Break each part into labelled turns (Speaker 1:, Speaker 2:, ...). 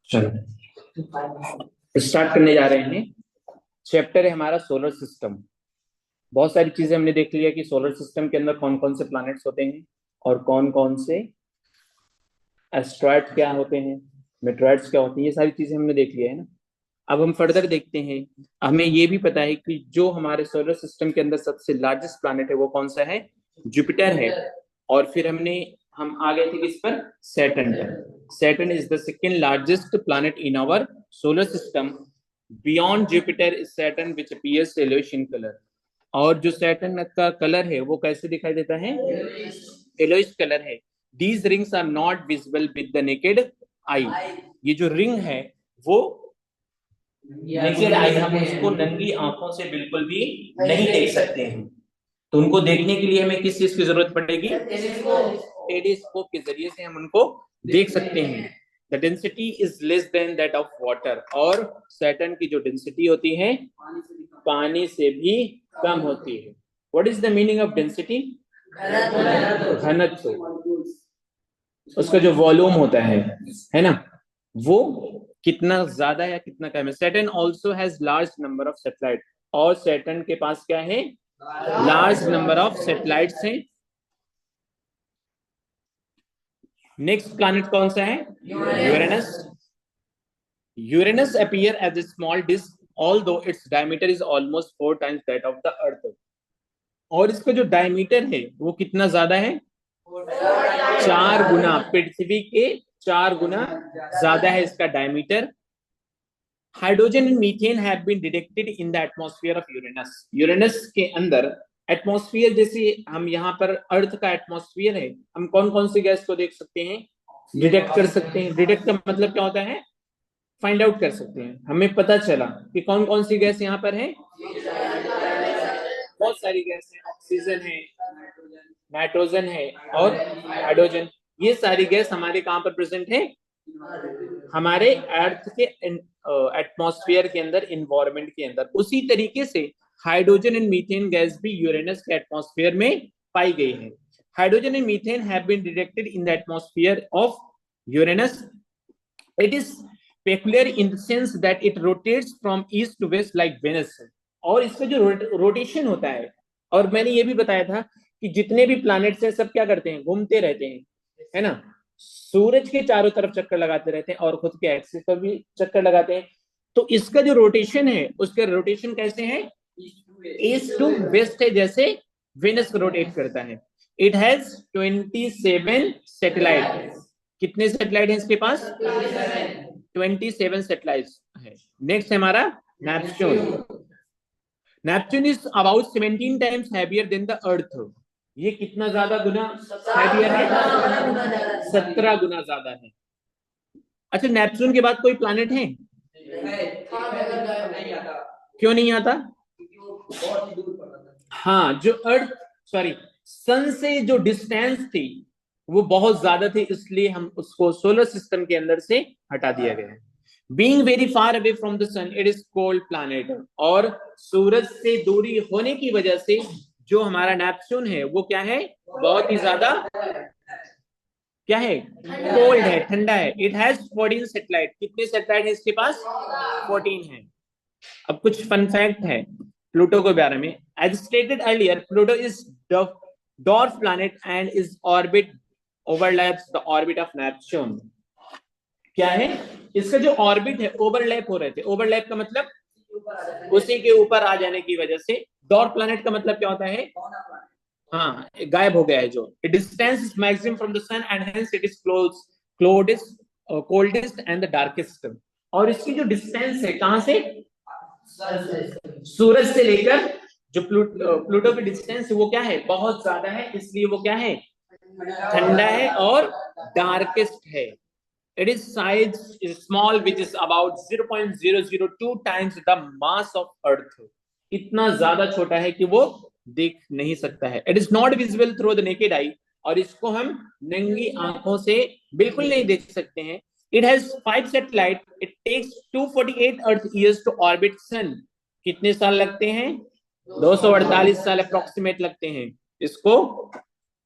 Speaker 1: चलो स्टार्ट करने जा रहे हैं। चैप्टर है हमारा सोलर सिस्टम। बहुत सारी चीजें हमने देख लिया कि सोलर सिस्टम के अंदर कौन कौन से प्लैनेट्स होते हैं और कौन कौन से एस्ट्रॉइड क्या होते हैं, मेट्रॉइड्स क्या होते हैं, ये सारी चीजें हमने देख लिया है ना। अब हम फर्दर देखते हैं। हमें ये भी पता है कि जो हमारे सोलर सिस्टम के अंदर सबसे लार्जेस्ट प्लैनेट है वो कौन सा है, जुपिटर है। और फिर हम आ गए थे किस पर, सैटर्न पर। Saturn is the second largest planet in our solar system. Beyond Jupiter is Saturn which appears yellowish in colour. और जो सैटर्न का कलर है वो कैसे दिखाई देता है, येलोइश कलर है। These rings are not visible with the naked eye. ये जो रिंग है वो नेकेड आई, हम उसको नंगी आंखों से बिल्कुल भी नहीं देख सकते हैं। तो उनको देखने के लिए हमें किस चीज की जरूरत पड़ेगी, टेलीस्कोप के जरिए से हम उनको देख सकते हैं। The density is less than that of water. और सैटर्न की जो डेंसिटी होती है पानी से भी कम होती है। What is the meaning of density, घनत्व। उसका जो वॉल्यूम होता है ना, वो कितना ज्यादा या कितना कम है। Saturn also has large number of satellite. और सैटर्न के पास क्या है, लार्ज नंबर ऑफ सैटेलाइट्स हैं। नेक्स्ट प्लैनेट कौन सा है, Uranus. Uranus appear as a small disc although its diameter is almost 4 times that of the earth. और इसका जो डायमीटर है वो कितना ज्यादा है, 4 गुना, पृथ्वी के 4 गुना ज्यादा है इसका diameter. Hydrogen and methane have been detected in the atmosphere of Uranus. Uranus के अंदर एटमॉस्फेयर, जैसे हम यहाँ पर अर्थ का एटमॉस्फेयर है, हम कौन कौन सी गैस को देख सकते हैं, डिटेक्ट कर सकते हैं। डिटेक्ट का मतलब क्या होता है, फाइंड आउट कर सकते हैं। हमें पता चला कि कौन कौन सी गैस यहाँ पर है, बहुत सारी गैस है, ऑक्सीजन है, नाइट्रोजन है और हाइड्रोजन। ये सारी गैस हमारे कहां पर प्रेजेंट है, हमारे अर्थ के एटमॉस्फेयर के अंदर, इन्वायरमेंट के अंदर। उसी तरीके से हाइड्रोजन एंड मीथेन गैस भी यूरेनस के एटमॉस्फेयर में पाई गई है। Hydrogen and methane have been detected in the atmosphere of Uranus. It is peculiar in the sense that it rotates from east to west like Venus. और इसका जो rotation होता है, और मैंने ये भी बताया था कि जितने भी प्लैनेट्स हैं सब क्या करते हैं, घूमते रहते हैं, है ना। सूरज के चारों तरफ चक्कर लगाते रहते हैं और खुद के एक्सिस पर भी चक्कर लगाते हैं। तो इसका जो रोटेशन है, उसका रोटेशन कैसे है, ईस्ट टू वेस्ट है, जैसे वेनस रोटेट करता है। It has 27 satellite. कितने सैटेलाइट है इसके पास, 27 सैटेलाइट है। नेक्स्ट है हमारा Neptune. Neptune is about 17 times heavier than the अर्थ। ये कितना ज्यादा गुना हैवियर है, 17 गुना ज्यादा है। अच्छा, नेपच्यून के बाद कोई प्लैनेट है, क्यों नहीं आता, हाँ, जो अर्थ सॉरी सन से जो डिस्टेंस थी वो बहुत ज्यादा थी, इसलिए हम उसको सोलर सिस्टम के अंदर से हटा दिया गया है। Being very far away from the sun, it is cold planet। और सूरज से दूरी होने की वजह से जो हमारा नेपच्यून है वो क्या है, बहुत ही ज्यादा क्या है, कोल्ड है, ठंडा है। It has 14 satellite. कितने सैटेलाइट है इसके पास, 14 है। अब कुछ फन फैक्ट है प्लूटो के बारे में। As stated earlier, Pluto is dwarf planet and is orbit overlaps the orbit of Neptune. क्या है, इसका जो ऑर्बिट है ओवरलैप हो रहे थे। ओवरलैप का मतलब उसी के ऊपर आ जाने की वजह से। डॉर्फ प्लैनेट का मतलब क्या होता है, हाँ, गायब हो गया है जो। Distance is maximum from the sun and hence it is coldest and the darkest. और इसकी जो डिस्टेंस है कहां से, सूरज से लेकर जो प्लूटो की डिस्टेंस है वो क्या है, बहुत ज्यादा है, इसलिए वो क्या है, ठंडा है और डार्केस्ट है। It is size is small, which is about 0.002 times the mass of Earth। इतना ज्यादा छोटा है कि वो देख नहीं सकता है। It is not visible through the naked eye। और इसको हम नंगी आंखों से बिल्कुल नहीं देख सकते हैं। It has 5 satellites। It takes 248 Earth years to orbit Sun। कितने साल लगते हैं, 248 साल अप्रोक्सीमेट लगते हैं इसको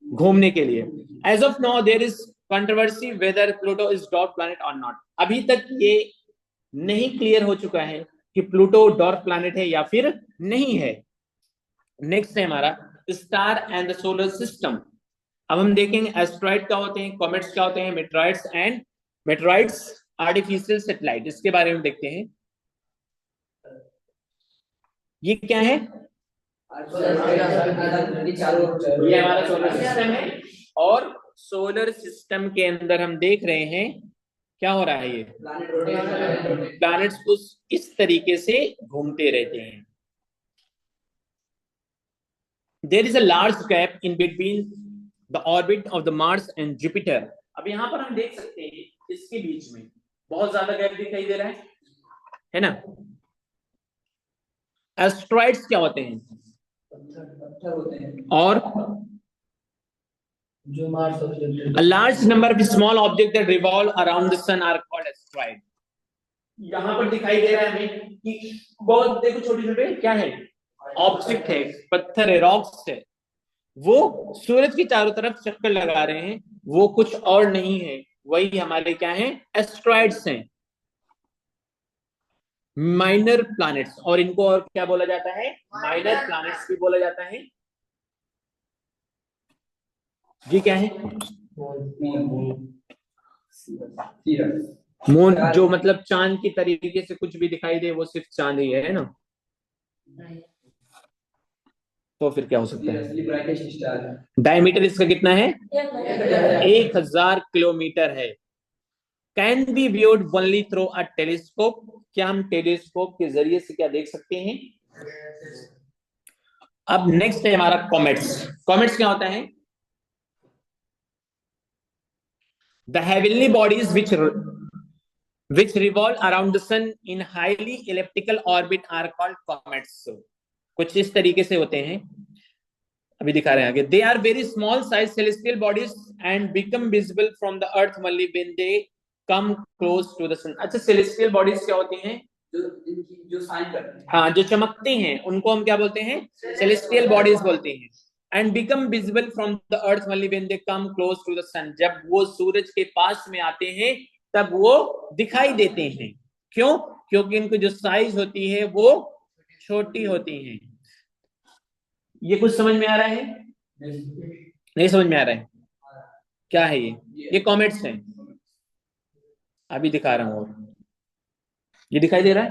Speaker 1: घूमने के लिए। As of now, there is controversy whether Pluto is dwarf planet और नॉट। अभी तक ये नहीं क्लियर हो चुका है कि प्लूटो डॉर्फ प्लैनेट है या फिर नहीं है। नेक्स्ट है हमारा star and the solar system. अब हम देखेंगे एस्ट्रॉइड क्या होते हैं, कॉमेट्स क्या होते हैं, meteoroids and meteoroids artificial satellite, इसके बारे में देखते हैं। ये क्या है? ये हमारा सोलर सिस्टम है और सोलर सिस्टम के अंदर हम देख रहे हैं क्या हो रहा है, ये प्लैनेट्स कुछ इस तरीके से घूमते रहते हैं। There is a large gap in between the orbit of the Mars and Jupiter. अब यहां पर हम देख सकते हैं इसके बीच में बहुत ज्यादा गैप दिखाई दे रहा है ना। एस्ट्रॉइड्स क्या होते हैं? पत्थर होते हैं। और जो Mars object, a large number of small objects that revolve around the sun are called asteroid। यहां पर दिखाई दे रहा है हमें कि बहुत देखो छोटे छोटे क्या है, ऑब्जेक्ट है, पत्थर है, रॉक्स है, वो सूरज की चारों तरफ चक्कर लगा रहे हैं, वो कुछ और नहीं है, वही हमारे क्या है, एस्ट्रॉइड्स हैं, माइनर प्लैनेट्स। और इनको और क्या बोला जाता है, माइनर प्लैनेट्स भी बोला जाता है। ये क्या है? मून, जो मतलब चांद की तरीके से कुछ भी दिखाई दे वो सिर्फ चांद ही है ना। तो फिर क्या हो सकता है? डायमीटर इसका कितना है? 1000 किलोमीटर है। Can be viewed only through a telescope. क्या हम टेलीस्कोप के जरिए से क्या देख सकते हैं? अब नेक्स्ट है हमारा कॉमेट्स। कॉमेट्स क्या होता है? The heavenly bodies which revolve around the sun in highly elliptical orbit are called comets। कुछ इस तरीके से होते हैं, अभी दिखा रहे हैं आगे। They are very small size celestial bodies and become visible from the earth only when they come close to the sun। अच्छा, celestial bodies क्या होती हैं? जो शाइन करते हैं, हाँ, जो चमकती हैं, उनको हम क्या बोलते हैं? celestial bodies बोलते हैं। And become visible from the earth only when they come close to the sun। जब वो सूरज के पास में आते हैं तब वो दिखाई देते हैं। क्यों? क्योंकि इनको जो साइज होती है वो छोटी होती है। ये कुछ समझ में आ रहा है? नहीं समझ में आ रहा है? क्या है ये कॉमेट्स हैं, अभी दिखा रहा हूं। ये दिखाई दे रहा है,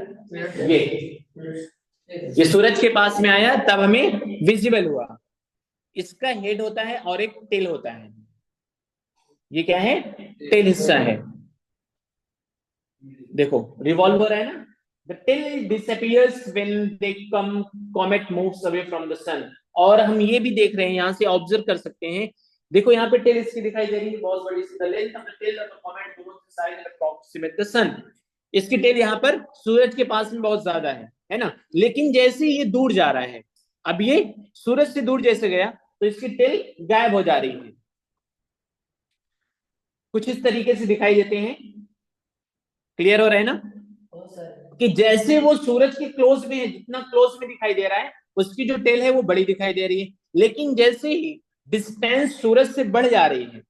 Speaker 1: ये सूरज के पास में आया तब हमें विजिबल हुआ। इसका हेड होता है और एक टेल होता है। ये क्या है? टेल हिस्सा है। देखो रिवॉल्व हो रहा है ना। The tail disappears when they come comet moves away from the sun। और हम ये भी देख रहे हैं, यहां से ऑब्जर्व कर सकते हैं, देखो यहाँ पे टेल इसकी दिखाई दे रही है बहुत बड़ी सी। The length of the tail of the comet moves the side and approximate the sun। इसकी टेल यहाँ पर सूरज के पास में बहुत ज्यादा है ना। लेकिन जैसे ये दूर जा रहा है, अब ये सूरज से दूर जैसे गया तो इसकी टेल गायब हो जा रही है। कुछ इस तरीके से दिखाई देते हैं। क्लियर हो रहा है ना कि जैसे वो सूरज के क्लोज में है, जितना क्लोज में दिखाई दे रहा है उसकी जो टेल है वो बड़ी दिखाई दे रही है। लेकिन जैसे ही डिस्टेंस सूरज से बढ़ जा रही है,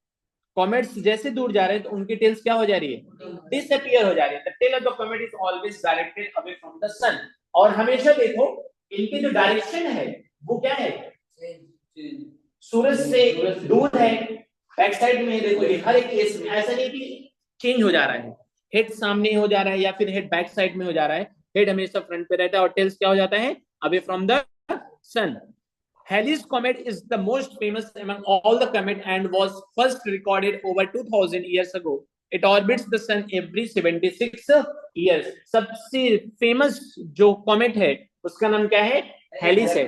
Speaker 1: कॉमेट्स जैसे दूर जा रहे हैं तो उनकी टेल्स क्या हो जा रही है? डिसअपीयर हो जा रही है। The tail of the comet is always directed away from the sun. और हमेशा देखो इनकी जो डायरेक्शन है वो क्या है? सूरज से दूर है, बैक साइड में। देखो हर एक केस में ऐसा नहीं कि चेंज हो जा रहा है, हेड सामने हो जा रहा है या फिर हेड बैक साइड में हो जा रहा है। हेड हमेशा फ्रंट पे रहता है और टेल्स क्या हो जाता है? Away from the sun. Halley's comet is the most famous among all the comet and was first recorded over 2000 years ago। It orbits the sun every 76 years। सबसे फेमस जो कॉमेट है उसका नाम क्या है? हैलिस है।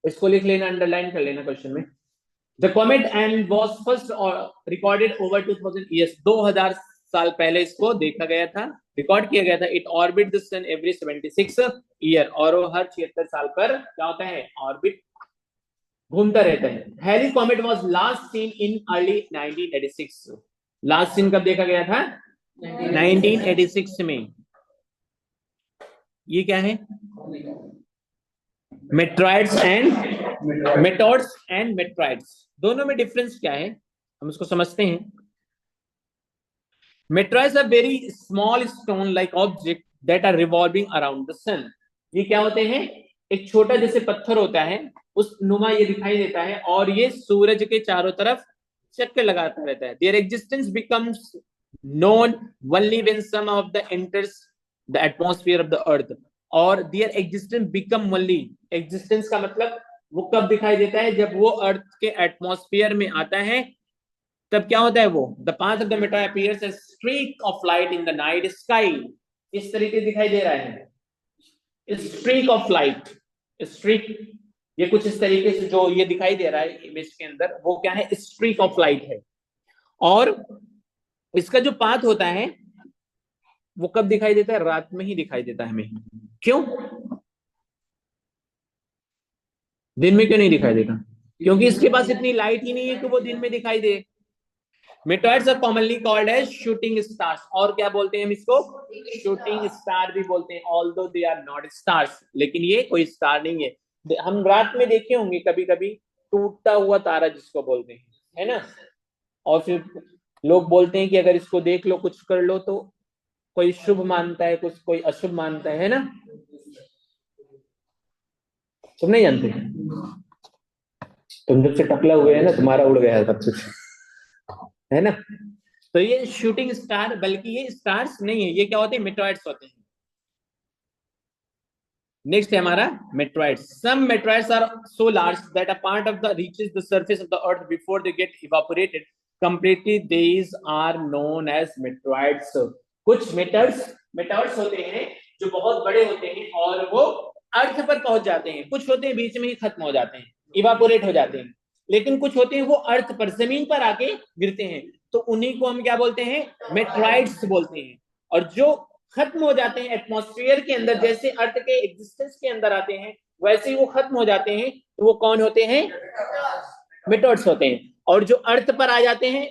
Speaker 1: इसको लिख लेना, अंडरलाइन कर लेना क्वेश्चन में। The comet and was first recorded over 2000 years। 2000 साल पहले इसको देखा गया था, रिकॉर्ड किया गया था। It orbit the sun every 76 year. और वो हर 76 साल पर क्या होता है? ऑर्बिट घूमता रहता है। Halley comet was last seen in early 1986। Last seen कब देखा गया था? 1986 में। ये क्या है? Meteoroids and meteors and meteoroids. दोनों में डिफरेंस क्या है हम उसको समझते हैं। Meteoroids are very small stone like object that are revolving around the sun. ये क्या होते हैं, एक छोटा जैसे पत्थर होता है उस नुमा ये दिखाई देता है और ये सूरज के चारों तरफ चक्कर लगाता रहता है। Their existence becomes known only when some of the enters the atmosphere of the earth. और their existence become only, existence का मतलब वो कब दिखाई देता है, जब वो अर्थ के एटमॉस्फेयर में आता है तब क्या होता है वो, the path of the meteor appears as streak of light in the night sky. इस तरीके दिखाई दे रहा है, स्ट्रीक ऑफ लाइट, स्ट्रीक, ये कुछ इस तरीके से जो ये दिखाई दे रहा है इमेज के अंदर वो क्या है, स्ट्रीक ऑफ लाइट है। और इसका जो पाथ होता है वो कब दिखाई देता है, रात में ही दिखाई देता है हमें। क्यों, दिन में क्यों नहीं दिखाई देता, क्योंकि इसके पास इतनी लाइट ही नहीं है कि वो दिन में दिखाई दे। Meteoroids are commonly called as shooting stars, और क्या बोलते हैं हम इसको, शूटिंग स्टार भी बोलते हैं, although they are not stars, लेकिन ये कोई स्टार नहीं है। हम रात में देखे होंगे कभी कभी टूटता हुआ तारा जिसको बोलते हैं, है ना, और फिर लोग बोलते हैं कि अगर इसको देख लो कुछ कर लो, तो कोई शुभ मानता है, कुछ कोई अशुभ मानता है ना। तुम नहीं जानते, तुम जब से टकला हुए है ना तुम्हारा उड़ गया सब कुछ, है ना। तो ये शूटिंग स्टार, बल्कि ये स्टार्स नहीं है, ये क्या होते हैं, मेट्रॉइड्स होते हैं। नेक्स्ट है हमारा meteoroids. Some meteoroids are so large that a part of the reaches the surface of the earth before they get evaporated completely, these are known as meteoroids. कुछ मेटॉइड्स होते हैं जो बहुत बड़े होते हैं और वो अर्थ पर पहुंच जाते हैं, कुछ होते हैं बीच में ही खत्म हो जाते हैं, इवापोरेट हो जाते हैं, लेकिन कुछ होते हैं वो अर्थ पर, जमीन पर आके गिरते हैं, तो उन्हीं को हम क्या बोलते हैं, मेट्रॉइड्स बोलते हैं। और जो खत्म हो जाते हैं एटमॉस्फेयर के अंदर, जैसे अर्थ के एग्जिस्टेंस के अंदर आते हैं वैसे ही वो खत्म हो जाते हैं, तो वो कौन होते हैं, मेटॉइड्स होते हैं। और जो अर्थ पर आ जाते हैं,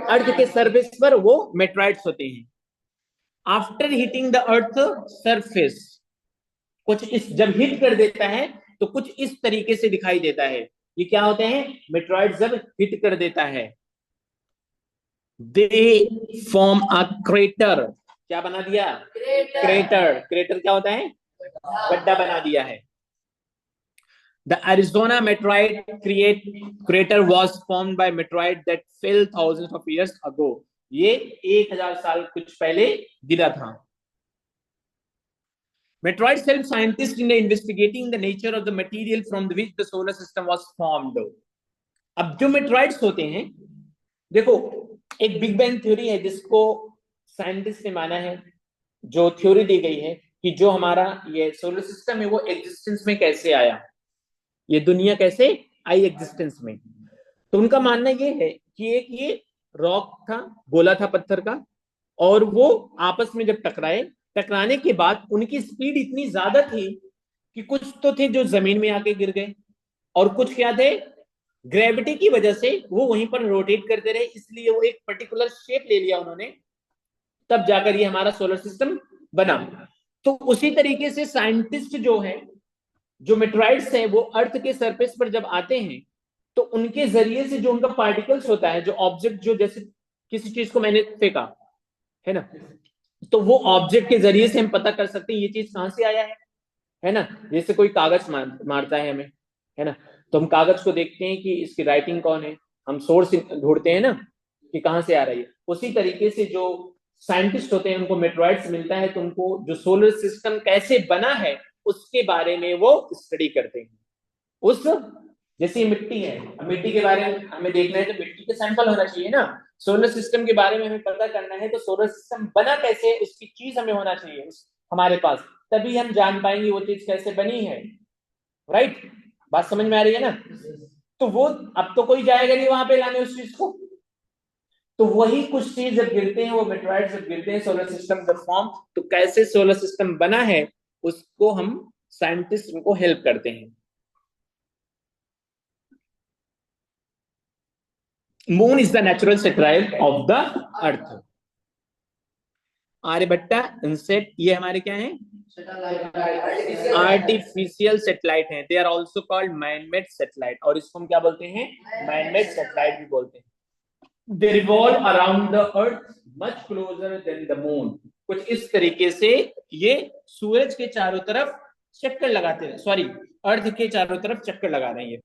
Speaker 1: अर्थ के सरफेस पर, वो मेट्रॉइड्स होते हैं। After hitting the earth surface, कुछ इस जब हिट कर देता है तो कुछ इस तरीके से दिखाई देता है। ये क्या होते हैं, मेट्रॉइड जब हिट कर देता है, दे फॉर्म अ क्रेटर। क्या बना दिया, क्रेटर। क्रेटर क्या होता है, गड्ढा बना दिया है। The Arizona meteorite crater was formed by meteorite that fell thousands of years ago. ये 1000 साल कुछ पहले गिरा था। Meteorites help scientists in investigating the nature of the material from which the solar system was formed. अब जो meteoroids होते हैं, देखो एक बिग बैंग थ्योरी है जिसको साइंटिस्ट ने माना है, जो थ्योरी दी गई है कि जो हमारा ये सोलर सिस्टम है वो एग्जिस्टेंस में कैसे आया, ये दुनिया कैसे आई एग्जिस्टेंस में। तो उनका मानना ये है कि एक ये रॉक था, गोला था पत्थर का, और वो आपस में जब टकराए, टकराने के बाद उनकी स्पीड इतनी ज्यादा थी कि कुछ तो थे जो जमीन में आके गिर गए, और कुछ क्या थे, ग्रेविटी की वजह से वो वहीं पर रोटेट करते रहे, इसलिए वो एक पर्टिकुलर शेप ले लिया उन्होंने, तब जाकर ये हमारा सोलर सिस्टम बना। तो उसी तरीके से साइंटिस्ट जो है, जो मेट्रॉइड्स हैं, वो अर्थ के सरफेस पर जब आते हैं तो उनके जरिए से जो उनका पार्टिकल्स होता है, जो ऑब्जेक्ट, जो जैसे किसी चीज को मैंने फेंका है ना, तो वो ऑब्जेक्ट के जरिए से हम पता कर सकते हैं ये चीज कहां से आया है ना। जैसे कोई कागज मारता है हमें, है ना, तो हम कागज को देखते हैं कि इसकी राइटिंग कौन है, हम सोर्स ढूंढते हैं ना कि कहां से आ रही है। उसी तरीके से जो साइंटिस्ट होते हैं उनको मेट्रॉइड्स मिलता है, तो उनको जो सोलर सिस्टम कैसे बना है उसके बारे में वो स्टडी करते हैं। उस जैसे मिट्टी है, मिट्टी के बारे में हमें देखना है तो मिट्टी के सैंपल होना चाहिए ना। सोलर सिस्टम के बारे में हमें पता करना है तो सोलर सिस्टम बना कैसे है उसकी चीज हमें होना चाहिए हमारे पास, तभी हम जान पाएंगे वो चीज कैसे बनी है। राइट, बात समझ में आ रही है ना। तो वो अब तो कोई जाएगा नहीं वहां पे लाने उस चीज को, तो वही कुछ चीज जब गिरते हैं, वो मेट्रॉइड जब गिरते हैं, सोलर सिस्टम जब फॉर्म, तो कैसे सोलर सिस्टम बना है उसको हम साइंटिस्ट उनको हेल्प करते हैं। Moon is the natural satellite of the earth. Aryabhata, INSAT, ये हमारे क्या है, आर्टिफिशियल सैटेलाइट हैं। They are also called manmade satellite, और इसको हम क्या बोलते हैं, मैनमेड सैटेलाइट भी बोलते हैं। They revolve around the earth much closer then the moon. कुछ इस तरीके से ये सूरज के चारों तरफ चक्कर लगाते हैं, सॉरी अर्थ के चारों तरफ चक्कर लगा रहे हैं ये।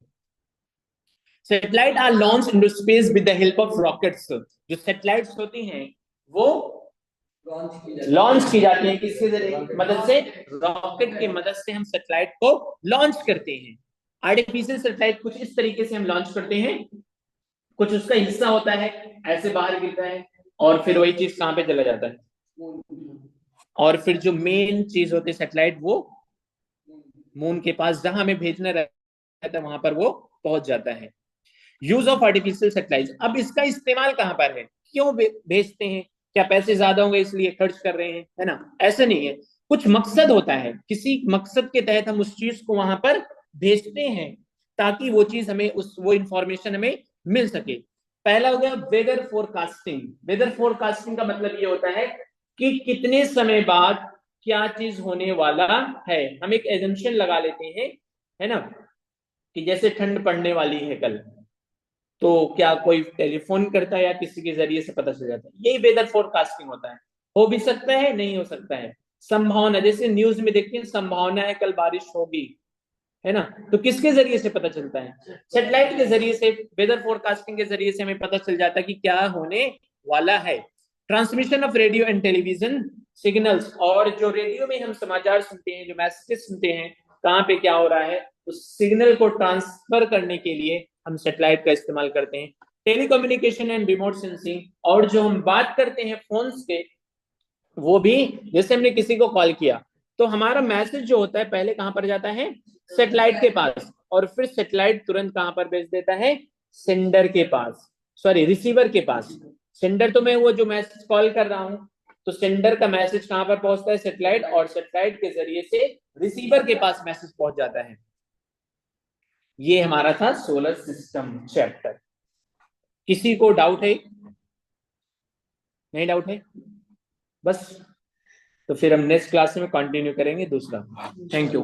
Speaker 1: Satellite are launch into space with the help of rockets. जो सैटेलाइट्स होती हैं वो लॉन्च की जाती है किसके जरिए, मदद से, रॉकेट की मदद से हम सैटेलाइट को लॉन्च करते हैं। आर्टिफिशियल सैटेलाइट कुछ इस तरीके से हम लॉन्च करते हैं, कुछ उसका हिस्सा होता है ऐसे बाहर गिरता है और फिर वही चीज कहां पे चला जाता है, और फिर जो मेन चीज होती है सैटेलाइट वो मून के पास जहां हमें भेजना रहता है वहां पर वो पहुंच जाता है। यूज ऑफ आर्टिफिशियल सैटेलाइट, अब इसका इस्तेमाल कहां पर है, क्यों भेजते हैं, क्या पैसे ज्यादा होंगे इसलिए खर्च कर रहे हैं, है ना, ऐसा नहीं है। कुछ मकसद होता है, किसी मकसद के तहत हम उस चीज को वहां पर भेजते हैं ताकि वो चीज हमें वो इंफॉर्मेशन हमें मिल सके। पहला हो गया वेदर फोरकास्टिंग। वेदर फोरकास्टिंग का मतलब ये होता है कि कितने समय बाद क्या चीज होने वाला है। हम एक एजम्पशन लगा लेते हैं, है ना, कि जैसे ठंड पड़ने वाली है कल, तो क्या कोई टेलीफोन करता है या किसी के जरिए से पता चल जाता है, यही वेदर फोरकास्टिंग होता है। हो भी सकता है, नहीं हो सकता है, संभावना, जैसे न्यूज में देखते हैं संभावना है कल बारिश होगी, है ना, तो किसके जरिए से पता चलता है, सैटेलाइट के जरिए से, वेदर फोरकास्टिंग के जरिए से हमें पता चल जाता है कि क्या होने वाला है। Transmission of radio and television signals, और जो रेडियो में हम समाचार सुनते हैं, जो मैसेजेस सुनते हैं कहाँ पे क्या हो रहा है, उस सिग्नल को ट्रांसफर करने के लिए हम सैटेलाइट का इस्तेमाल करते हैं। टेलीकम्युनिकेशन एंड रिमोट सेंसिंग, और जो हम बात करते हैं फोन्स के, वो भी जैसे हमने किसी को कॉल किया तो हमारा मैसेज जो होता है पहले कहां पर जाता है, सैटेलाइट के पास, और फिर सैटेलाइट तुरंत कहां पर भेज देता है, सेंडर के पास, सॉरी रिसीवर के पास। सेंडर तो मैं वो जो मैसेज कॉल कर रहा हूं, तो सेंडर का मैसेज कहां पर पहुंचता है, सैटेलाइट, और सैटेलाइट के जरिए से रिसीवर के पास मैसेज पहुंच जाता है। ये हमारा था सोलर सिस्टम चैप्टर। किसी को डाउट है, नहीं डाउट है, बस, तो फिर हम नेक्स्ट क्लास में कंटिन्यू करेंगे दूसरा। Thank you.